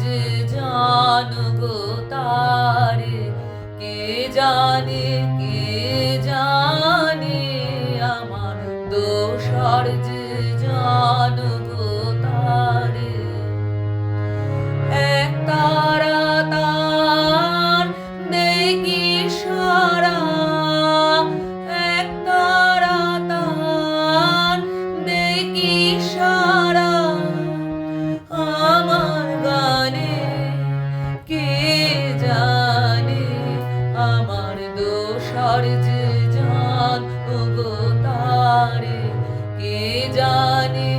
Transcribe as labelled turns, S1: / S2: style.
S1: যে জানগো তারে, কে জানে আমার দোসর যে জানগো তারে। এক তারা তার দেখি সারা, এক তারা তার দেখি সারা, আমার গানে কে জানে আমার দোসর যে জান গো তারে, কে জানে